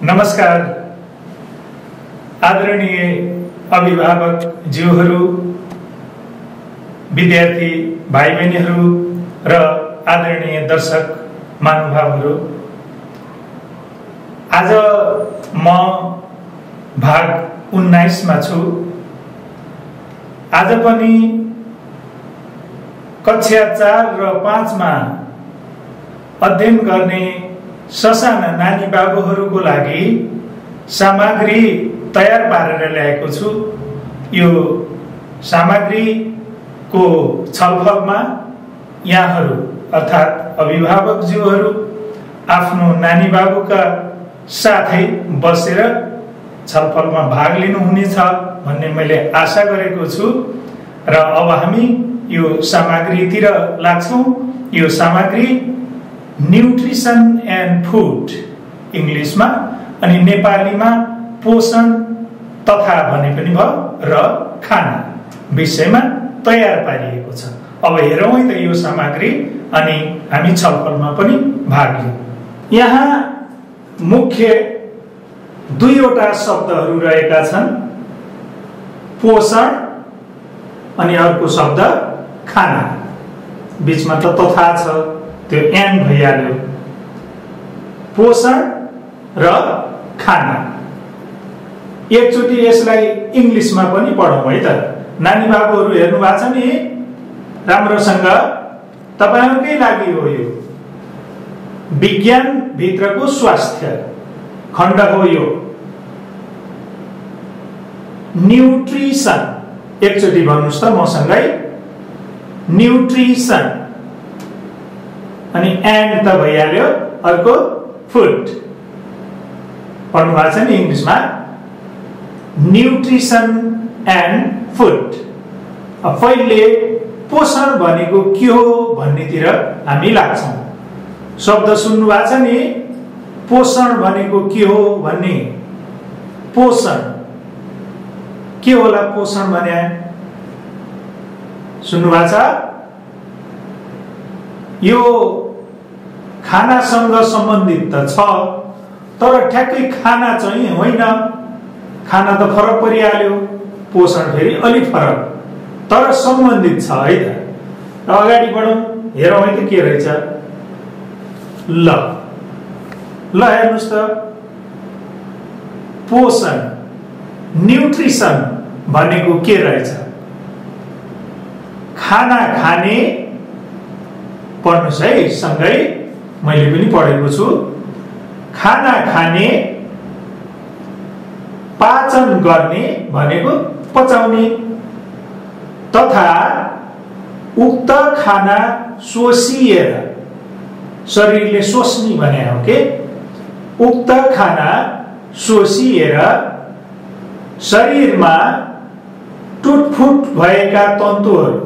नमस्कार आदरणीय अभिभावक ज्यूहरू, विद्यार्थी भाइ बहिनीहरू र आदरणीय दर्शक महानुभावहरू, आज म भाग 19 मा छु। आज पनि कक्षा 4 र 5 मा अध्ययन गर्ने ससाना नानी बाबुहरूको लागि सामग्री तयार पारेर ल्याएको छु। यो सामग्रीको छलफलमा यहाँहरू अर्थात् अभिभावकज्यूहरू आफ्नो नानी बाबुका साथै बसेर छलफलमा भाग लिनुहुनेछ भन्ने मैले आशा गरेको छु र अब हामी यो सामग्रीतिर लाग्छौं। यो सामग्री न्यूट्रिसन एन्ड फूड इंग्लिशमा अनि नेपालीमा पोषण तथा भने पनि भयो र खाना विषयमा तयार पारिएको छ। अब हेरौँ है त यो सामग्री अनि हामी छलफलमा पनि भाग लियौं। यहाँ मुख्य दुईवटा शब्दहरू रहेका छन्, पोषण अनि अर्को शब्द खाना। बीचमा त तथा छ, त्यो एन्ड भइहाल्यो। पोषण र खाना। एकचोटि यसलाई इंग्लिशमा पनि पढौं है त। नानी बाबुहरू हेर्नु भएको छ नि राम्रोसँग, तपाईहरुकै लागि हो यो। विज्ञान भित्रको स्वास्थ्य खण्ड हो यो। न्यूट्रिसन, एकचोटि भन्नुस् त मसँगै, न्यूट्रिसन अनि एन्ड त भइहाल्यो। अर्को फूड पढ्नु भएको छ नि इंग्लिशमा, न्यूट्रिसन एन्ड फूड। अब पहिले पोषण भनेको के हो भन्नेतिर हामी लाग्छौं। शब्द सुन्नु भएको छ नि, पोषण भनेको के हो भन्ने। पोषण के होला? पोषण भने सुन्नु भएको छ? यो खानासँग सम्बन्धित त छ, तर ठ्याक्कै खाना चाहिँ होइन। खाना त फरक परिहाल्यो, पोषण फेरि अलि फरक, तर सम्बन्धित छ है त। अगाडि बढौं, हेरौँ है त के रहेछ। ल हेर्नुस् त, पोषण न्यूट्रिसन भनेको के रहेछ? खाना खाने, पढ्नुस् है सँगै, मैले पनि पढेको छु। खाना खाने, पाचन गर्ने भनेको पचाउने, तथा उक्त खाना शोषिएर, शरीरले सोच्ने भने हो के, उक्त खाना शोषिएर शरीरमा टुटफुट भएका तन्तुहरू,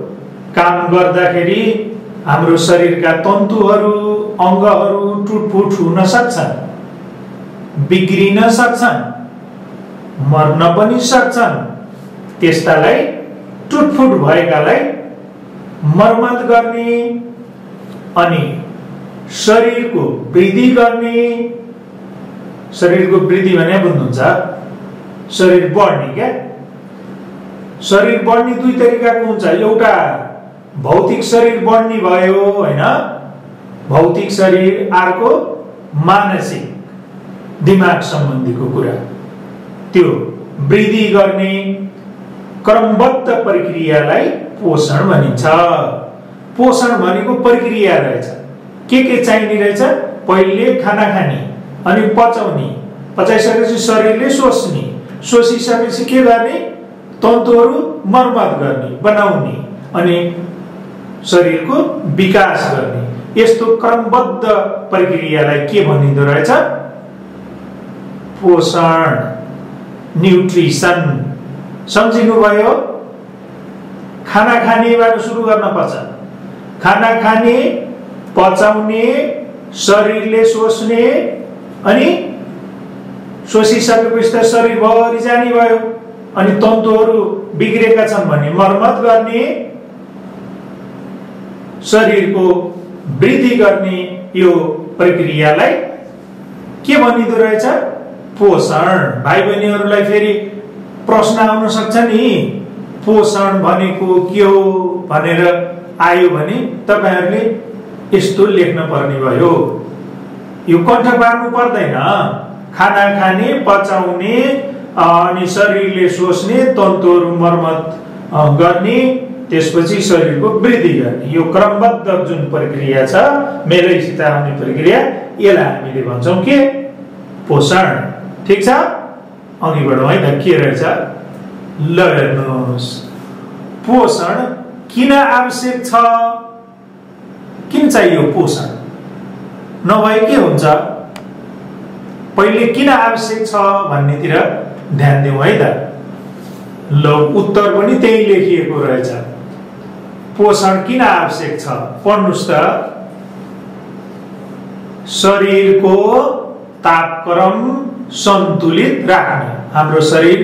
काम गर्दाखेरि हाम्रो शरीरका तन्तुहरू, अंगहरू टुटफुट हुन सक्छन्, बिग्रिन सक्छन्, मर्न पनि सक्छन्। त्यस्तालाई, टुटफुट भएकालाई मर्मत गर्ने अनि शरीरको वृद्धि गर्ने। शरीरको वृद्धि भने बुझ्नुहुन्छ, शरीर बढ्ने क्या। शरीर बढ्ने दुई तरिकाको हुन्छ। एउटा भौतिक शरीर बढ्ने भयो हैन, भौतिक शरीर। अर्को मानसिक, दिमाग सम्बन्धीको कुरा। त्यो वृद्धि गर्ने क्रमबद्ध प्रक्रियालाई पोषण भनिन्छ। पोषण भनेको प्रक्रिया रहेछ। के चाहिने रहेछ? पहिले खाना खाने, अनि पचाउने, पचाइसकेपछि शरीरले सोच्ने, सोचिसकेपछि के गर्ने? तन्तुहरू मर्मत गर्ने, बनाउने अनि शरीरको विकास गर्ने। यस्तो क्रमबद्ध प्रक्रियालाई के भनिँदो रहेछ? पोषण, न्यूट्रिसन। सम्झिनुभयो? खाना खानेबाट सुरु गर्न पर्छ। खाना खाने, पचाउने, शरीरले सोच्ने अनि सोचिसकेपछि त शरीरभरि जाने भयो। अनि तन्तुहरू बिग्रेका छन् भने मर्मत गर्ने, शरीरको वृद्धि गर्ने यो प्रक्रियालाई के भनिदो रहेछ? पोषण। भाइ बहिनीहरूलाई फेरि प्रश्न आउन सक्छ नि, पोषण भनेको के हो भनेर आयो भने तपाईहरुले यस्तो लेख्न पर्ने भयो। यो कण्ठ पार्नु पर्दैन। खाना खाने, पचाउने अनि शरीरले सोच्ने, तन्तुहरू मर्मत गर्ने, त्यसपछि शरीरको वृद्धि गर्ने, यो क्रमबद्ध जुन प्रक्रिया छ, मेलैसित आउने प्रक्रिया, यसलाई हामीले भन्छौं के? पोषण। ठीक छ, अघि बढौँ है त। के रहेछ ल हेर्नुहोस्, पोषण किन आवश्यक छ? किन चाहियो पोषण? नभए के हुन्छ? पहिले किन आवश्यक छ भन्नेतिर ध्यान दिउँ है त। ल उत्तर पनि त्यही लेखिएको रहेछ। पोषण किन आवश्यक छ पढ्नुस् त। शरीरको तापक्रम सन्तुलित राख्न। हाम्रो शरीर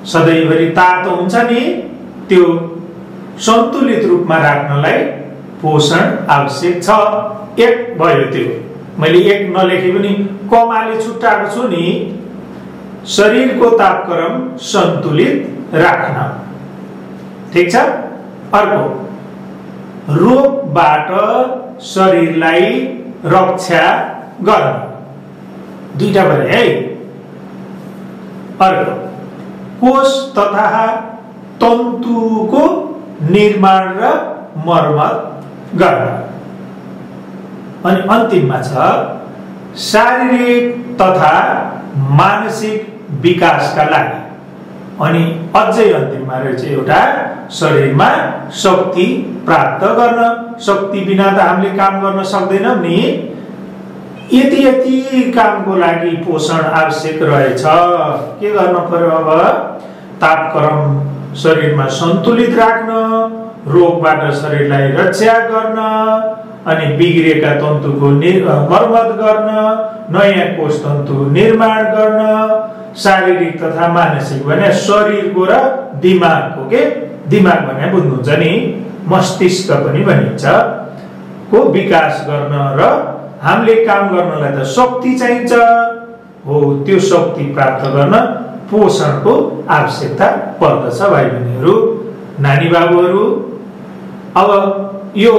सधैँभरि तातो हुन्छ नि, त्यो सन्तुलित रूपमा राख्नलाई पोषण आवश्यक छ। एक भयो त्यो, मैले एक नलेखे पनि कमाले छुट्टाएको छु नि। शरीरको तापक्रम सन्तुलित राख्न। ठीक छ। अर्को, रोगबाट शरीरलाई रक्षा गर्न। दुईटा भयो है। अर्को, कोष तथा तन्तुको निर्माण र मर्मत गर्न। अनि अन्तिममा छ शारीरिक तथा मानसिक विकासका लागि। अनि अझै अन्तिममा रहेछ एउटा, शरीरमा शक्ति प्राप्त गर्न। शक्ति बिना त हामीले काम गर्न सक्दैनौं नि। यति कामको लागि पोषण आवश्यक रहेछ। के गर्न पर्यो अब? तापक्रम शरीरमा सन्तुलित राख्न, रोगबाट शरीरलाई रक्षा गर्न, अनि बिग्रेका तन्तुको मर्मत गर्न, नयाँ कोष तन्तु निर्माण गर्न, शारीरिक तथा मानसिक भने शरीरको र दिमागको, के दिमाग भने बुझ्नुहुन्छ नि, मस्तिष्क पनि भनिन्छ, को विकास गर्न र हामीले काम गर्नलाई त शक्ति चाहिन्छ हो, त्यो शक्ति प्राप्त गर्न पोषणको आवश्यकता पर्दछ। भाइ बहिनीहरू, नानी बाबुहरू, अब यो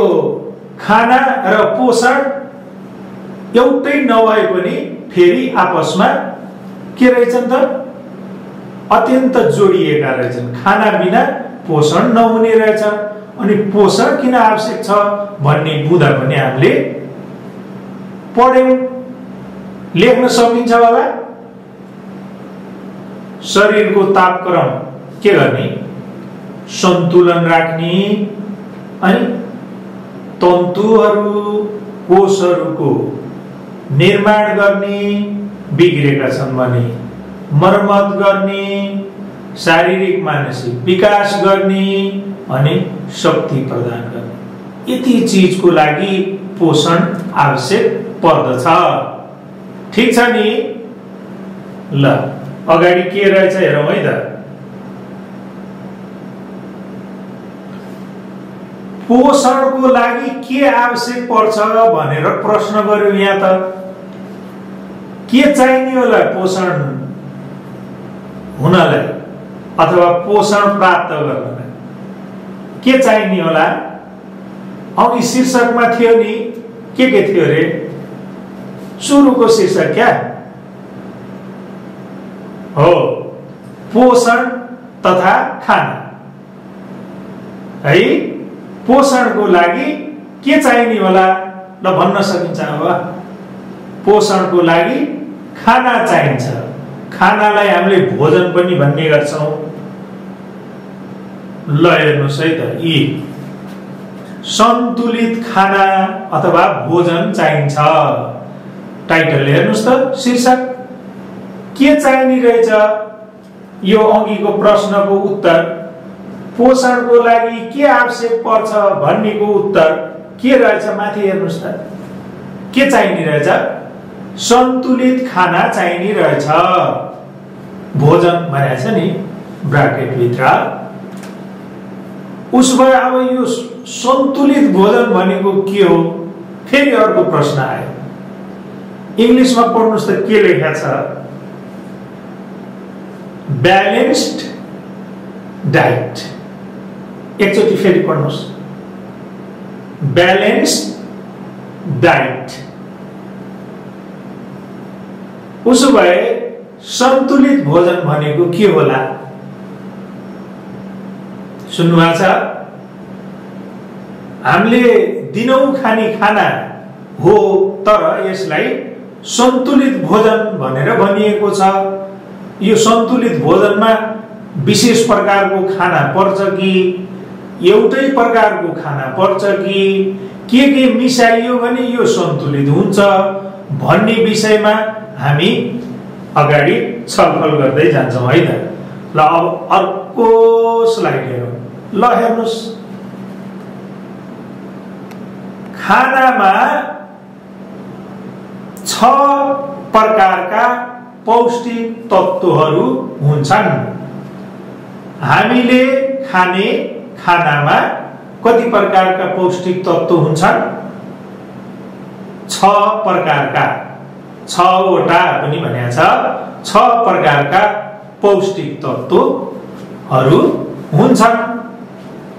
खाना र पोषण एउटै नभए पनि फेरि आपसमा के रहेछन् त? अत्यन्त जोडिएका रहेछन्। खाना बिना पोषण नहुने रहेछ। अनि पोषण किन आवश्यक छ भन्ने बुझ्दा पनि हामीले पढ्यौं। लेख्न सकिन्छ होला। शरीरको तापक्रम के गर्ने? सन्तुलन राख्ने, अनि तन्तुहरू कोषहरूको निर्माण गर्ने, बिग्रेका छन् भने मर्मत गर्ने, शारीरिक मानसिक विकास गर्ने, अनि शक्ति प्रदान गर्ने। यति चीजको लागि पोषण आवश्यक पर्दछ। ठीक छ नि? ल अगाडि के रहेछ हेरौँ है त। पोषणको लागि के आवश्यक पर्छ भनेर प्रश्न गर्यो यहाँ त। के चाहिने होला पोषण हुनलाई अथवा पोषण प्राप्त गर्नलाई? के चाहिने होला? अघि शीर्षकमा थियो नि, के थियो रे? सुरुको शीर्षक क्या हो? पोषण तथा खाना है। पोषणको लागि के चाहिने होला ल भन्न सकिन्छ अब? पोषणको लागि खाना चाहिन्छ। खानालाई हामीले भोजन पनि भन्ने गर्छौं। ल हेर्नुस् है त, यी सन्तुलित खाना अथवा भोजन चाहिन्छ। टाइटल हेर्नुस् त, शीर्षक के चाहिने रहेछ? यो अघिको प्रश्नको उत्तर, पोषणको लागि के आवश्यक पर्छ भन्नेको उत्तर के रहेछ? माथि हेर्नुस् त, के चाहिने रहेछ? सन्तुलित खाना चाहिने रहेछ। भोजन भनेछ नि ब्राकेट भित्र। उसो भए अब यो सन्तुलित भोजन भनेको के हो? फेरि अर्को प्रश्न आयो। इंग्लिशमा पढ्नुस् त के लेखेको छ? Balanced diet. एकचोटि फेरि पढ्नुहोस्, ब्यालेन्स्ड डाइट। उसो भए सन्तुलित भोजन भनेको के होला? सुन्नुभएको छ? हामीले दिनौं खाने खाना हो, तर यसलाई सन्तुलित भोजन भनेर भनिएको छ। यो सन्तुलित भोजनमा विशेष प्रकारको खाना पर्छ कि एउटै प्रकारको खाना पर्छ कि के मिसाइयो भने यो सन्तुलित हुन्छ भन्ने विषयमा हामी अगाडि छलफल गर्दै जान्छौं है त। ल अब अर्को स्लाइड हेरौं। ल हेर्नुस्, खानामा 6 प्रकारका पौष्टिक तत्त्वहरू हुन्छन्। हामीले खाने खानामा कति प्रकारका पौष्टिक तत्त्व हुन्छन्? 6 प्रकारका, 6 वटा पनि भनेको छ। 6 प्रकारका पौष्टिक तत्त्वहरू हुन्छन्।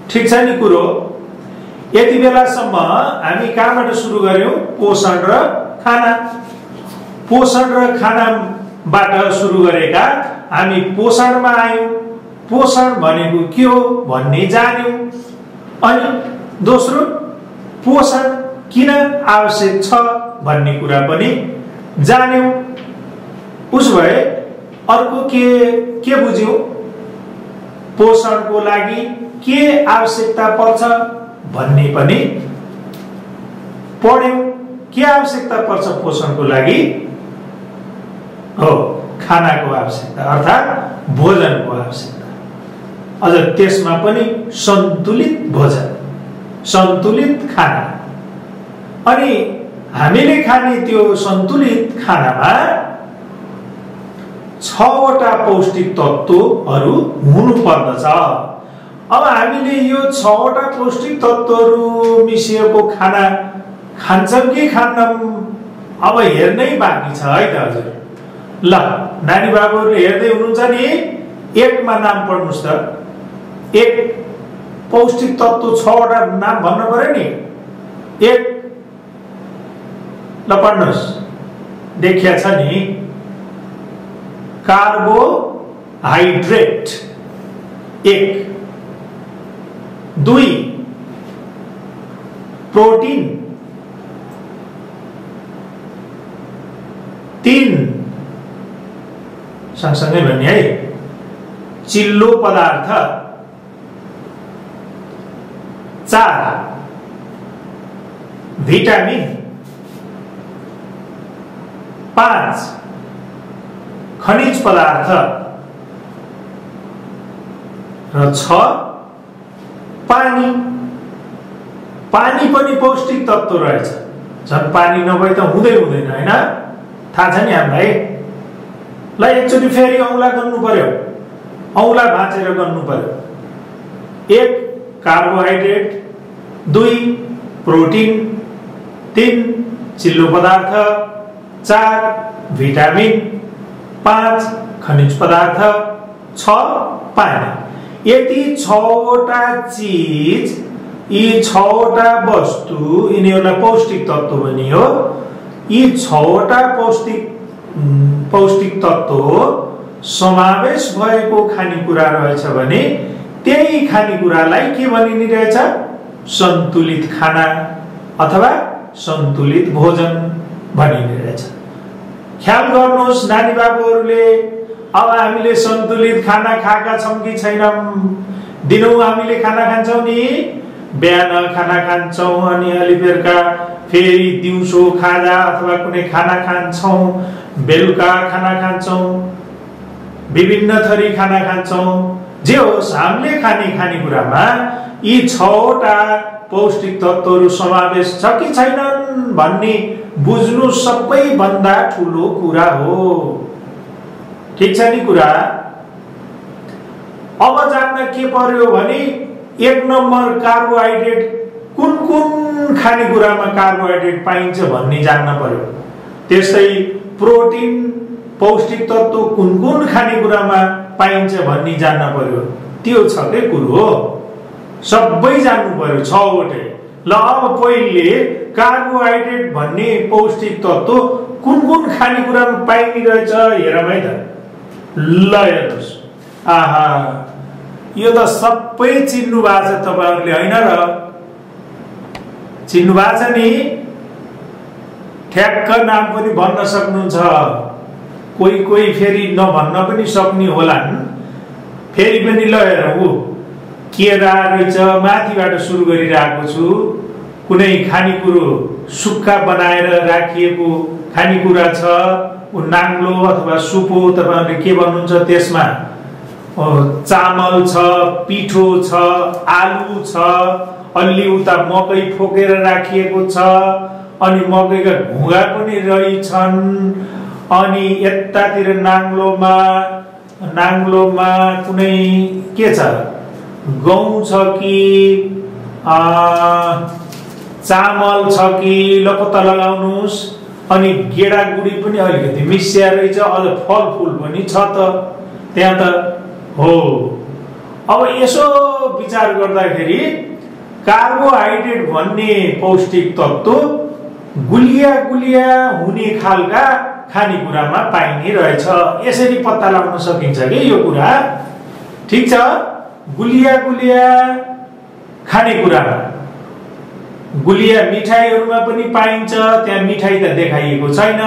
ठीक छ नि कुरो? यति बेलासम्म हामी कहाँबाट सुरु गर्यौं? पोषण र खाना। पोषण र खानाबाट सुरु गरेका हामी पोषणमा आयौं। पोषण भनेको के हो भन्ने जान्यौं। अनि दोस्रो, पोषण किन आवश्यक छ भन्ने कुरा पनि जान्यौं। उसो भए अर्को के बुझ्यौं? पोषणको लागि के आवश्यकता पर्छ भन्ने पनि पढ्यौं। के आवश्यकता पर्छ पोषणको लागि? हो, खानाको आवश्यकता, अर्थात् भोजनको आवश्यकता। अझ त्यसमा पनि सन्तुलित भोजन, सन्तुलित खाना। अनि हामीले खाने त्यो सन्तुलित खानामा 6 वटा पौष्टिक तत्त्वहरू हुनु पर्दछ। अब हामीले यो 6 वटा पौष्टिक तत्त्वहरू मिसिएको खाना खान्छौं कि खान्नौं अब हेर्नै बाँकी छ है त हजुर। ल नानी बाबुहरु हेर्दै हुनुहुन्छ नि, 1 मा नाम पढ्नुस् त। 1 पौष्टिक तत्त्व 6 वटा नाम भन्नु पर्यो नि। 1 ल पढ्नुस्, देखिया छ नि। कार्बोहाइड्रेट 1, 2 प्रोटीन, 3 सँगसँगै भन्ने है चिल्लो पदार्थ, 4 भिटामिन, 5 खनिज पदार्थ र 6 पानी। पानी पनि पौष्टिक तत्त्व रहेछ। झन् पानी नभए त हुँदैन हैन? थाहा छ नि हामीलाई। ल एकचोटि फेरि औँला गर्नु पर्यो, औँला भाँचेर गर्नु पर्यो। 1 कार्बोहाइड्रेट, 2 प्रोटीन, 3 चिल्लो पदार्थ, 4 भिटामिन, 5 खनिज पदार्थ, 6 पानी। यति 6 वटा चीज, यी 6 वटा वस्तु, यिनीहरूलाई पौष्टिक तत्त्व भनियो। यी 6 वटा पौष्टिक तत्त्व समावेश भएको खानेकुरा रहेछ भने त्यही खानेकुरालाई के भनिने रहेछ? सन्तुलित खाना अथवा सन्तुलित भोजन भनिने रहेछ। ख्याल गर्नुहोस् नानी बाबुहरूले, अब हामीले सन्तुलित खाना खाएका छौं कि छैनौं? दिनौं हामीले खाना खान्छौं नि, बिहान खाना खान्छौं अनि अलि बेलुका फेरि दिउँसो खाजा अथवा कुनै खाना खान्छौं, बेलुका खाना खान्छौं, विभिन्न थरी खाना खान्छौं। जे होस्, हामीले खाने खानेकुरामा यी 6 वटा पौष्टिक तत्त्वहरू समावेश छ कि छैनन् भन्ने बुझ्नु सबैभन्दा ठूलो कुरा हो। ठीक छ नि कुरा? अब जान्न के पर्यो भने 1 नम्बर कार्बोहाइड्रेट, कुन खानेकुरामा कार्बोहाइड्रेट पाइन्छ भन्ने जान्न पर्यो। त्यस्तै प्रोटीन पौष्टिक तत्त्व कुन कुन खानेकुरामा पाइन्छ भन्ने जान्न पर्यो। त्यो छ के कुरो सबै जान्नु पर्यो, 6 वटै। ल अब पहिले कार्बोहाइड्रेट भन्ने पौष्टिक तत्त्व कुन कुन खानेकुरामा पाइने रहेछ हेरौँ है त। ल हेर्नुहोस्, आहा यो त सबै चिन्नु भएको छ तपाईहरुले हैन र? चिन्नु भएको छ नि? ठ्याक्क नाम पनि भन्न सक्नुहुन्छ, कोही फेरि नभन्न पनि सक्ने होलान्। फेरि पनि ल हेरौँ, केरा रहेछ, माथिबाट सुरु गरिरहेको छु। कुनै खानेकुरो सुक्खा बनाएर राखिएको खानेकुरा छ, नाङ्लो अथवा सुपो तपाईहरुले के भन्नुहुन्छ त्यसमा, चामल छ, पिठो छ, आलु छ, अलि उता मकै फोकेर राखिएको छ, अनि मकैका घुगा पनि रहेछन्। अनि यतातिर नाङ्लोमा कुनै के छ, गहुँ छ कि चामल छ कि लपत्ता लगाउनुस्। अनि गेडागुडी पनि अलिकति मिसिया रहेछ, अझ फलफुल पनि छ त त्यहाँ त हो। अब यसो विचार गर्दाखेरि कार्बोहाइड्रेट भन्ने पौष्टिक तत्त्व गुलिया हुने खालका खानेकुरामा पाइने रहेछ। यसरी पत्ता लगाउन सकिन्छ कि यो कुरा? ठीक छ, गुलिया खानेकुरामा, गुलिया मिठाईहरुमा पनि पाइन्छ। त्यहाँ मिठाई त देखाइएको छैन।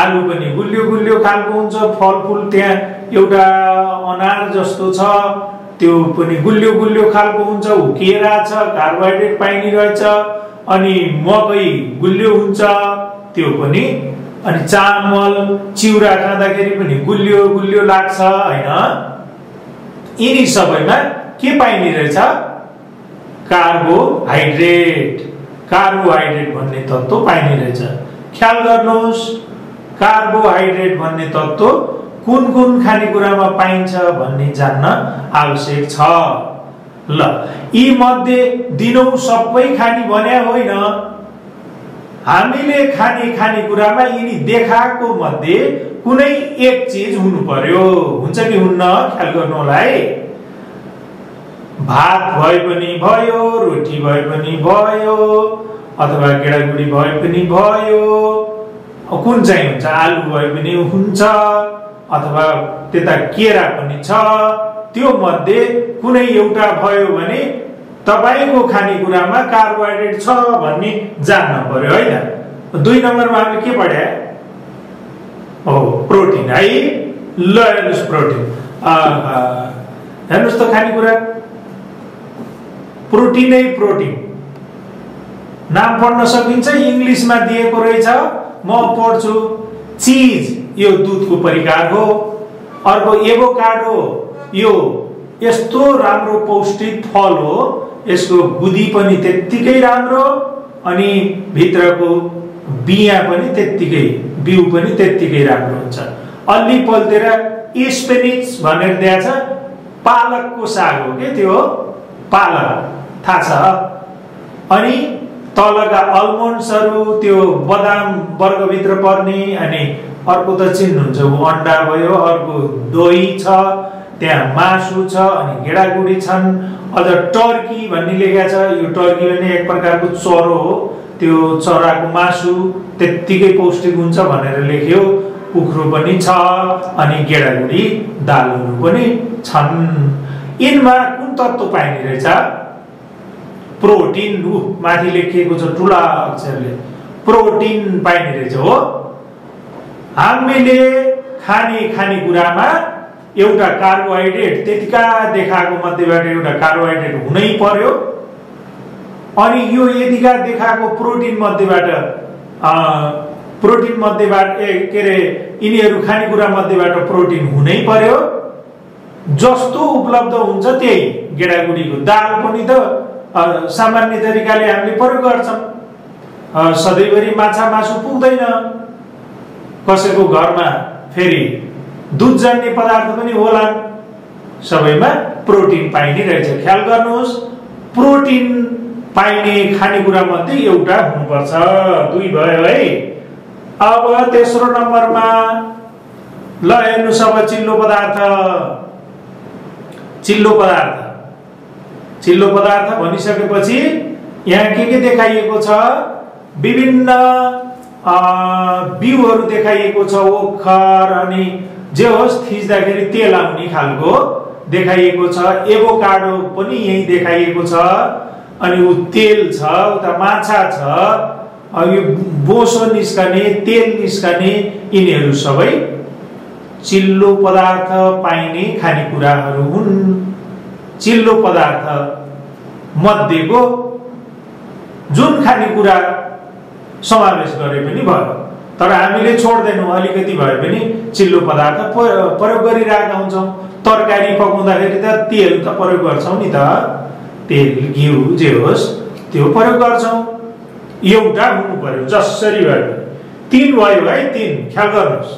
आलु पनि गुलियो खालको हुन्छ, फलफुल त्यहाँ एउटा अनार जस्तो छ त्यो पनि गुलियो खालको हुन्छ। केरा छ, कार्बोहाइड्रेट पाइने रहेछ। अनि मकै गुलियो हुन्छ त्यो पनि। अनि चामल चिउरा खाँदाखेरि पनि गुलियो लाग्छ हैन? यिनी सबैमा के पाइने रहेछ? कार्बोहाइड्रेट भन्ने तत्त्व पाइने रहेछ। ख्याल गर्नुहोस्, कार्बोहाइड्रेट भन्ने तत्त्व कुन खानेकुरामा पाइन्छ भन्ने जान्न आवश्यक छ। ल यी मध्ये दिनौं सबै खाने भन्या होइन, हामीले खानेकुरामा यिनी देखाएको मध्ये कुनै एक चीज हुनु पर्यो। हुन्छ कि हुन्न? ख्याल गर्नु होला है। भात भए पनि भयो, रोटी भए पनि भयो, अथवा गेडागुडी भए पनि भयो, कुन चाहिँ हुन्छ, आलु भए पनि हुन्छ, अथवा त्यता केरा पनि छ। त्यो मध्ये कुनै एउटा भयो भने तपाईको खानेकुरामा कार्बोहाइड्रेट छ भन्ने जान्न पर्यो हैन? 2 नम्बरमा हामीले के पढ्या? प्रोटिन है। ल हेर्नुस्, प्रोटिन हेर्नुस् त, खानेकुरा प्रोटिन नाम पढ्न सकिन्छ, इंग्लिशमा दिएको रहेछ, म पढ्छु। चीज यो दूधको परिकार हो। अर्को एभोकाडो, यो यस्तो राम्रो पौष्टिक फल हो, यसको गुदी पनि त्यत्तिकै राम्रो, अनि भित्रको बिया पनि त्यत्तिकै, बिउ पनि त्यत्तिकै राम्रो हुन्छ। अलि पल्टेर स्पिनिच भनेर दिएछ, पालकको साग हो के त्यो? पालक थाहा छ? अनि तलका अलमोन्ड्सहरु त्यो बदाम वर्गभित्र पर्ने। अनि अर्को त चिन्नुहुन्छ, अन्डा भयो, अर्को दही छ, त्यहाँ मासु छ, अनि गेडागुडी छन्, अझ टर्की भन्ने लेखेको छ। यो टर्की पनि एक प्रकारको चरो हो, त्यो चराको मासु त्यत्तिकै पौष्टिक हुन्छ भनेर लेख्यो। कुखुरो पनि छ, अनि गेडागुडी दालहरू पनि छन्। यिनमा कुन तत्त्व पाइने रहेछ? प्रोटिन। माथि लेखिएको छ ठुला अक्षरले, प्रोटिन पाइने रहेछ हो। हामीले खानेकुरामा एउटा कार्बोहाइड्रेट, त्यतिका देखाएको मध्येबाट एउटा कार्बोहाइड्रेट हुनै पर्यो। अनि यो यतिका देखाएको प्रोटिन मध्येबाट के रे, यिनीहरू खानेकुरा मध्येबाट प्रोटिन हुनै पर्यो। जस्तो उपलब्ध हुन्छ त्यही। गेडागुडीको दाल पनि त सामान्य तरिकाले हामीले प्रयोग गर्छौं। सधैँभरि माछा मासु पुग्दैन। कसैको घरमा फेरि दूधजन्य पदार्थ पनि होला। सबैमा प्रोटिन पाइने रहेछ। ख्याल गर्नुहोस्, प्रोटिन पाइने खानेकुरा मध्ये एउटा हुनुपर्छ। 2 भयो है। अब तेस्रो नम्बरमा ल हेर्नुस् अब चिल्लो पदार्थ भनिसकेपछि यहाँ के देखाइएको छ? विभिन्न बिउहरू देखाइएको छ, ओखर अनि जे होस् थिच्दाखेरि तेल आउने खालको देखाइएको छ। एभोकाडो पनि यही देखाइएको छ। अनि उ तेल छ, उता माछा छ, यो बोसो निस्कने, तेल निस्कने, यिनीहरू सबै चिल्लो पदार्थ पाइने खानेकुराहरू हुन्। चिल्लो पदार्थ मध्येको जुन खानेकुरा समावेश गरे पनि भयो, तर हामीले छोड्दैनौँ। अलिकति भए पनि चिल्लो पदार्थ प्रयोग गरिरहेका हुन्छौँ। तरकारी पकाउँदाखेरि त तेल त प्रयोग गर्छौँ नि त, तेल घिउ जे होस् त्यो प्रयोग गर्छौँ। एउटा हुनु पर्यो, जसरी भयो। 3 भयो है, 3 ख्याल गर्नुहोस्।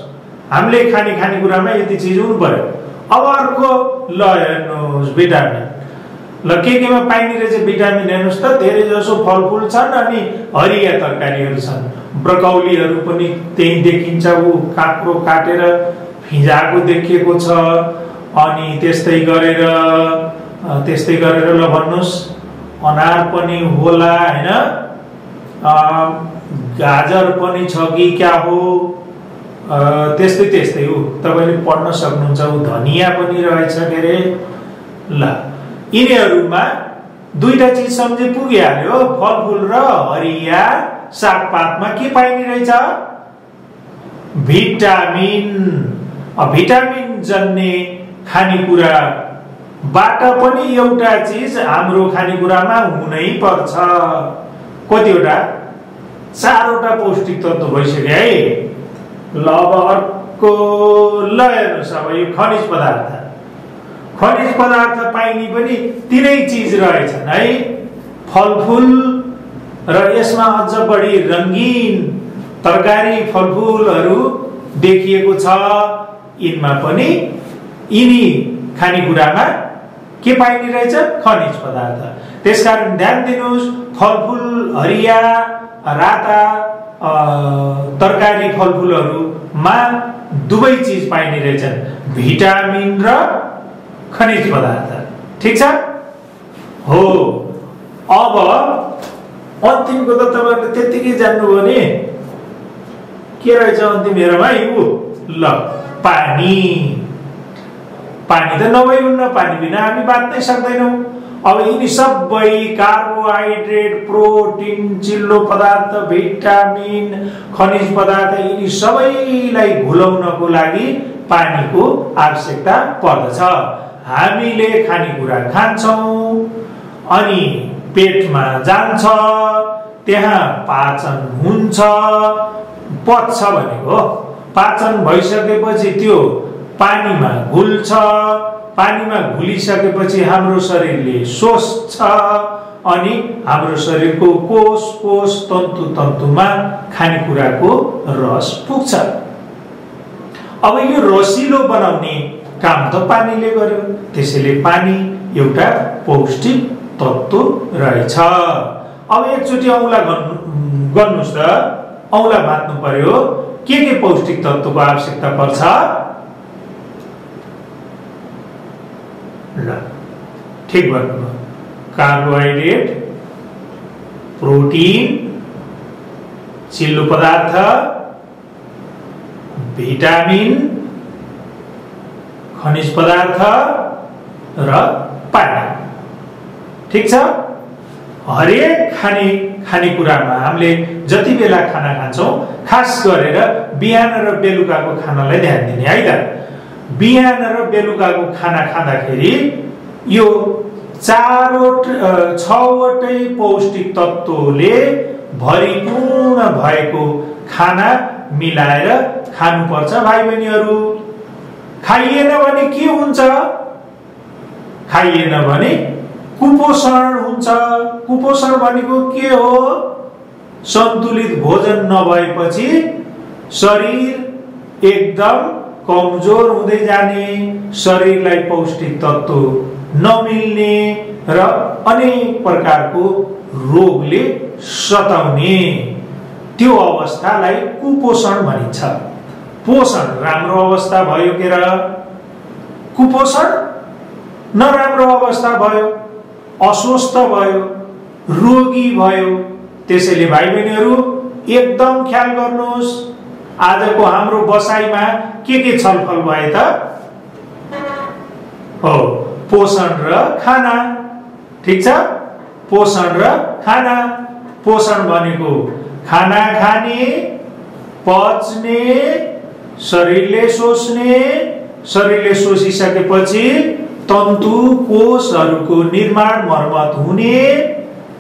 हामीले खानेकुरामा यति चिज हुनु पर्यो। अब अर्को ल हेर्नुहोस् भिटामिन। ल केमा पाइने रहेछ भिटामिन हेर्नुहोस् त। धेरै जसो फलफुल छन् अनि हरिया तरकारीहरू छन्। ब्रोकौलीहरू पनि त्यही देखिन्छ, ऊ काँक्रो काटेर फिजाको देखिएको छ। अनि त्यस्तै गरेर ल भन्नुहोस् अनार पनि होला हैन, गाजर पनि छ कि क्या हो, त्यस्तै हो। तपाईले पढ्न सक्नुहुन्छ। उ धनिया पनि रहेछ के रे। ल यिनीहरूमा दुईटा चिज सम्झे पुगिहाल्यो, फलफुल र हरिया सागपातमा के पाइने रहेछ? भिटामिन। भिटामिन जन्ने खानेकुराबाट पनि एउटा चिज हाम्रो खानेकुरामा हुनै पर्छ। कतिवटा? 4वटा पौष्टिक तत्त्व भइसक्यो है। ल अब अर्को ल हेर्नुहोस्। अब यो खनिज पदार्थ पाइने पनि 3 चिज रहेछन् है, फलफुल र यसमा अझ बढी रंगीन तरकारी फलफुलहरू देखिएको छ। यिनमा पनि यिनी खानेकुरामा के पाइने रहेछ? खनिज पदार्थ। त्यसकारण ध्यान दिनुहोस्, फलफुल हरिया राता तरकारी फलफुलहरूमा दुवै चिज पाइने रहेछन्, भिटामिन र खनिज पदार्थ। ठीक छ हो। अब अन्तिमको त तपाईहरुले त्यतिकै जान्नुभयो नि, के रहेछ अन्तिम हेरौँ है। ल पानी त नभइहुन्न, पानी बिना हामी बाँच्नै सक्दैनौँ। अब यिनी सबै कार्बोहाइड्रेट, प्रोटिन, चिल्लो पदार्थ, भिटामिन, खनिज पदार्थ, यिनी सबैलाई घुलाउनको लागि पानीको आवश्यकता पर्दछ। हामीले खानेकुरा खान्छौँ अनि पेटमा जान्छ, त्यहाँ पाचन हुन्छ। पच्छ भनेको पाचन भइसकेपछि त्यो पानीमा घुल्छ। पानीमा घुलिसकेपछि हाम्रो शरीरले सोच्छ अनि हाम्रो शरीरको कोष तन्तुमा खानेकुराको रस पुग्छ। अब यो रसिलो बनाउने काम त पानीले गर्यो, त्यसैले पानी एउटा पौष्टिक तत्त्व रहेछ। अब एकचोटि औँला गर्नुस् त, औँला बाँध्नु पर्यो। के पौष्टिक तत्त्वको आवश्यकता पर्छ? ल ठीक भन्नुभयो। कार्बोहाइड्रेट, प्रोटिन, चिल्लो पदार्थ, भिटामिन, खनिज पदार्थ र पानी। ठीक छ। हरेक खानेकुरामा हामीले जति बेला खाना खान्छौँ, खास गरेर बिहान र बेलुकाको खानालाई ध्यान दिने है त। बिहान र बेलुकाको खाना खाँदाखेरि यो 6वटै पौष्टिक तत्त्वले भरिपूर्ण भएको खाना मिलाएर खानुपर्छ भाइ बहिनीहरू। खाइएन भने के हुन्छ? खाइएन भने कुपोषण हुन्छ। कुपोषण भनेको के हो? सन्तुलित भोजन नभएपछि शरीर एकदम कमजोर हुँदै जाने, शरीरलाई पौष्टिक तत्त्व नमिल्ने र अनेक प्रकारको रोगले सताउने, त्यो अवस्थालाई कुपोषण भनिन्छ। पोषण राम्रो अवस्था भयो के र कुपोषण नराम्रो अवस्था भयो, अस्वस्थ भयो, रोगी भयो। त्यसैले भाइ बहिनीहरू एकदम ख्याल गर्नुहोस्। आजको हाम्रो बसाइमा के छलफल भए त? हो, पोषण र खाना। ठीक छ, पोषण र खाना। पोषण भनेको खाना खाने, पच्ने, शरीरले सोच्ने, शरीरले सोचिसकेपछि तन्तु कोषहरूको निर्माण मर्मत हुने,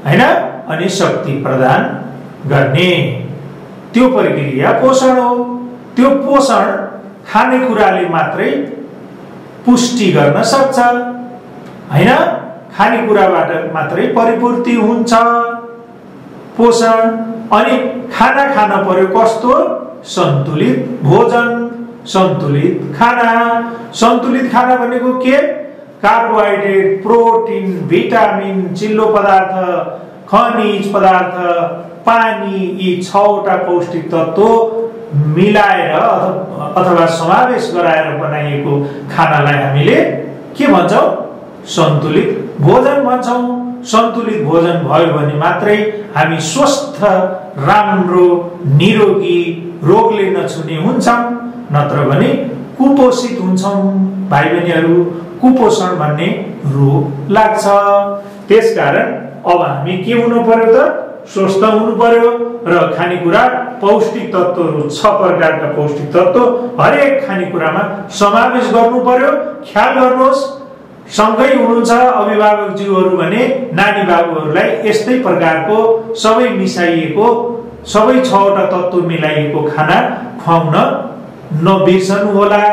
हैन, अनि शक्ति प्रदान गर्ने, त्यो प्रक्रिया पोषण हो। त्यो पोषण खानेकुराले मात्रै पुष्टि गर्न सक्छ, हैन, खानेकुराबाट मात्रै परिपूर्ति हुन्छ पोषण। अनि खाना खान पर्यो कस्तो? सन्तुलित भोजन, सन्तुलित खाना। सन्तुलित खाना भनेको के? कार्बोहाइड्रेट, प्रोटिन, भिटामिन, चिल्लो पदार्थ, खनिज पदार्थ, पानी, यी 6वटा पौष्टिक तत्त्व मिलाएर अथवा समावेश गराएर बनाइएको खानालाई हामीले के भन्छौं? सन्तुलित भोजन भन्छौं। सन्तुलित भोजन भयो भने मात्रै हामी स्वस्थ, राम्रो, निरोगी, रोगले नछुने हुन्छौं, नत्र भने कुपोषित हुन्छौं। भाइ बहिनीहरू, कुपोषण भन्ने रोग लाग्छ। त्यसकारण अब हामी के हुनु पर्यो त? स्वस्थ हुनु पर्यो र खानेकुरा पौष्टिक तत्त्वहरू 6 प्रकारका पौष्टिक तत्त्व हरेक खानेकुरामा समावेश गर्नु पर्यो। ख्याल गर्नुहोस्, सँगै हुनुहुन्छ अभिभावकज्यूहरू भने नानी बाबुहरूलाई यस्तै प्रकारको सबै मिसाइएको, सबै 6वटा तत्त्व मिलाइएको खाना खुवाउन नबिर्सनु होला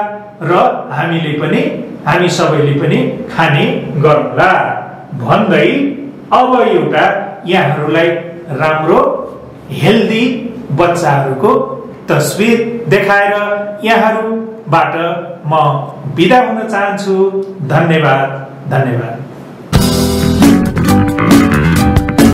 र हामी सबैले पनि खाने गरौँला भन्दै अब एउटा यहाँहरूलाई राम्रो हेल्दी बच्चाहरूको तस्बिर देखाएर यहाँहरूबाट म बिदा हुन चाहन्छु। धन्यवाद, धन्यवाद।